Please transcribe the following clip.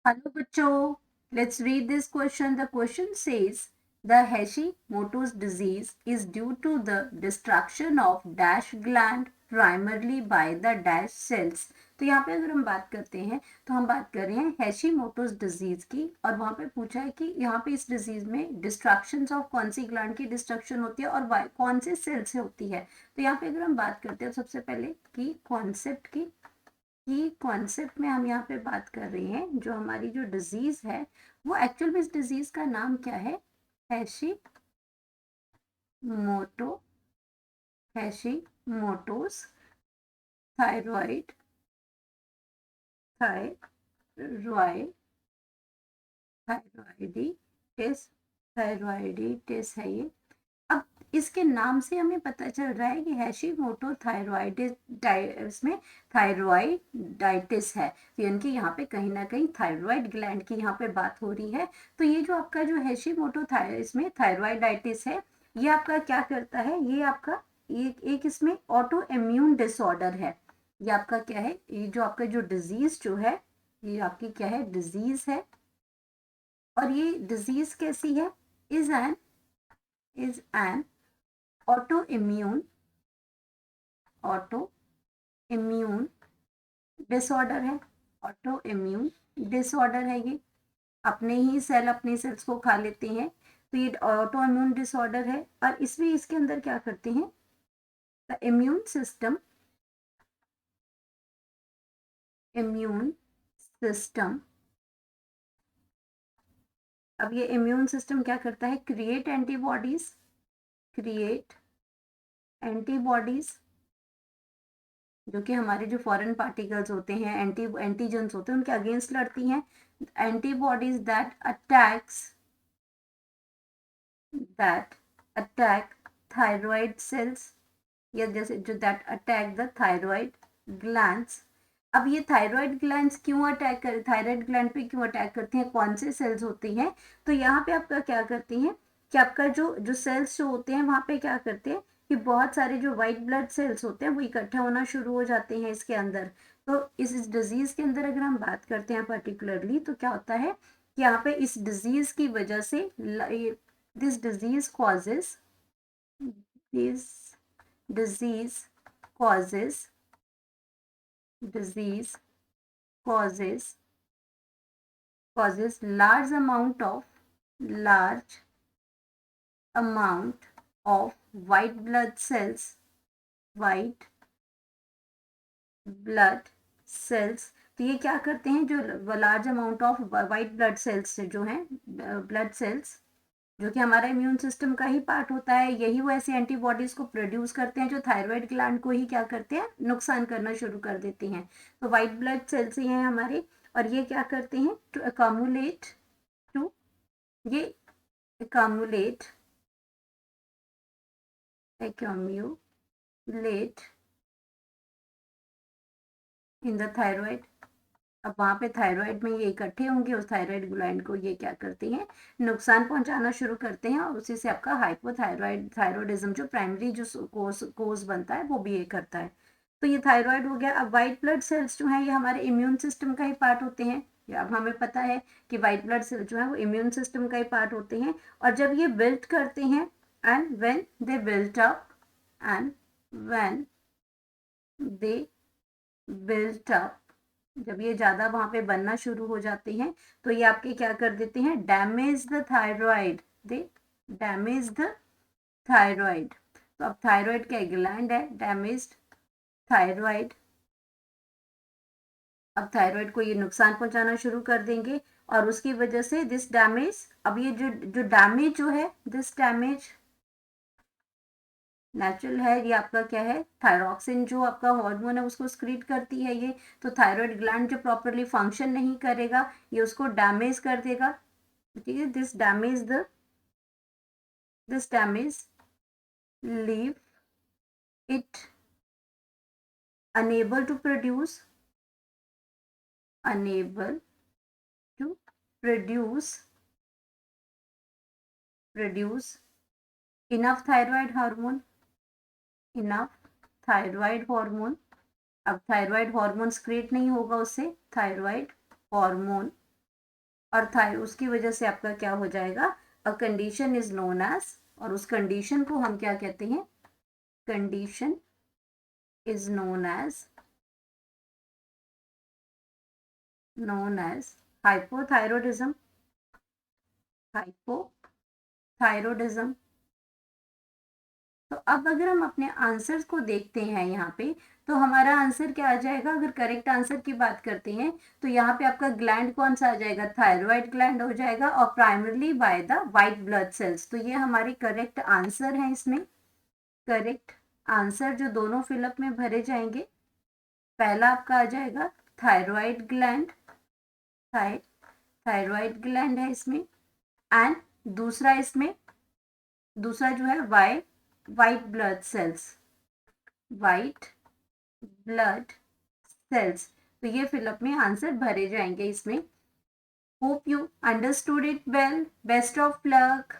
Hello, Bacho. Let's read this question. The question says the Hashimoto's disease is due to the destruction of dash gland primarily by the dash cells. तो यहाँ पे अगर हम बात करते हैं तो हम बात कर रहे हैं हैशीमोटोस डिजीज की, और वहां पे पूछा है कि यहाँ पे इस डिजीज में डिस्ट्रक्शन ऑफ कौन सी ग्लैंड की डिस्ट्रक्शन होती है और कौन से सेल से होती है। तो यहाँ पे अगर हम बात करते हैं सबसे पहले की कॉन्सेप्ट की, कि कॉन्सेप्ट में हम यहाँ पे बात कर रहे हैं जो हमारी जो डिजीज है वो एक्चुअल में इस डिजीज का नाम क्या है, हैशीमोटो, हैशीमोटोस थायराइड, थायराइड, थायराइडिटिस, थायराइडिटिस है ये। अब इसके नाम से हमें पता चल रहा है कि हैशीमोटो थायराइडिस में थायराइडाइटिस है, तो यानी कि यहाँ पे कहीं ना कहीं थायराइड ग्लैंड की यहाँ पे बात हो रही है। तो ये जो आपका जो हैशीमोटो इसमें थायराइडाइटिस है, ये आपका क्या करता है, ये आपका एक इसमें ऑटो इम्यून डिसऑर्डर है। ये आपका क्या है, ये जो आपका जो डिजीज जो है, ये आपकी क्या है, डिजीज है। और ये डिजीज कैसी है, इज एन autoimmune डिसऑर्डर है, ऑटो इम्यून डिसऑर्डर है। ये अपने ही सेल अपने सेल्स को खा लेते हैं, तो ये ऑटो इम्यून डिसऑर्डर है। और इसमें इसके अंदर क्या करते हैं, द इम्यून सिस्टम, अब ये इम्यून सिस्टम क्या करता है, क्रिएट एंटीबॉडीज, जो कि हमारे जो फॉरेन पार्टिकल्स होते हैं, एंटीजेंस होते हैं, उनके अगेंस्ट लड़ती हैं। Antibodies that attack thyroid cells, या जैसे जो that attack the thyroid glands. अब ये थायराइड ग्लैंड्स क्यों अटैक कर, थायराइड ग्लैंड पे क्यों अटैक करते हैं, कौन से सेल्स होती हैं, तो यहाँ पे आपका क्या करती हैं कि आपका जो जो सेल्स जो होते हैं वहां पे क्या करते हैं कि बहुत सारे जो व्हाइट ब्लड सेल्स होते हैं वो इकट्ठे होना शुरू हो जाते हैं इसके अंदर। तो इस डिजीज के अंदर अगर हम बात करते हैं पर्टिकुलरली, तो क्या होता है कि यहाँ पे इस डिजीज की वजह से this disease causes this disease causes disease causes large amount of white blood cells, white blood cells। तो ये क्या करते हैं, जो large amount of white blood cells से जो है, ब्लड सेल्स जो कि हमारा इम्यून सिस्टम का ही पार्ट होता है, यही वो ऐसे एंटीबॉडीज को प्रोड्यूस करते हैं जो थायराइड ग्लैंड को ही क्या करते हैं, नुकसान करना शुरू कर देते हैं। तो वाइट ब्लड सेल्स ही हैं हमारे, और ये क्या करते हैं, टू ये accumulate इन द थायराइड। अब वहां पे थायराइड में ये इकट्ठे होंगे, उस थायराइड ग्लैंड को ये क्या करते हैं, नुकसान पहुंचाना शुरू करते हैं, और उसी से आपका थायरॉयडिज्म जो प्राइमरी जो कोज बनता है वो भी ये करता है। तो ये थायराइड हो गया। अब वाइट ब्लड सेल्स जो है ये हमारे इम्यून सिस्टम का ही पार्ट होते हैं। अब हमें पता है कि वाइट ब्लड सेल जो है वो इम्यून सिस्टम का ही पार्ट होते हैं, और जब ये बिल्ड करते हैं, and when they built up and when they built up, जब ये ज्यादा वहां पे बनना शुरू हो जाते हैं, तो ये आपके क्या कर देते हैं, damage the thyroid, they damage the thyroid. तो अब थायराइड क्या ग्लैंड है, डैमेज्ड थायराइड, अब थायराइड को ये नुकसान पहुंचाना शुरू कर देंगे, और उसकी वजह से दिस डैमेज, अब ये जो जो डैमेज जो है, दिस डैमेज नेचुरल है, ये आपका क्या है, थायरॉक्सिन जो आपका हार्मोन है उसको स्क्रीट करती है ये। तो थायराइड ग्लैंड जो प्रॉपरली फंक्शन नहीं करेगा, ये उसको डैमेज कर देगा। ठीक है, this damage leave it unable to produce unable to produce enough thyroid hormone, enough thyroid hormone। अब थायराइड हार्मोन क्रिएट नहीं होगा उससे, थायराइड हार्मोन और उसकी वजह से आपका क्या हो जाएगा, a condition is known as, और उस कंडीशन को हम क्या कहते हैं, condition is known as hypothyroidism, hypothyroidism। तो अब अगर हम अपने आंसर्स को देखते हैं यहाँ पे, तो हमारा आंसर क्या आ जाएगा, अगर करेक्ट आंसर की बात करते हैं तो यहाँ पे आपका ग्लैंड कौन सा आ जाएगा, थायराइड ग्लैंड हो जाएगा, और primarily by the white blood cells. तो ये हमारे करेक्ट आंसर हैं इसमें, करेक्ट आंसर जो दोनों फिलअप में भरे जाएंगे। पहला आपका आ जाएगा थायराइड ग्लैंड, थायराइड ग्लैंड है इसमें, एंड दूसरा इसमें, दूसरा जो है white blood cells, white blood cells. तो ये फिलअप में आंसर भरे जाएंगे इसमें। Hope you understood it well, best of luck.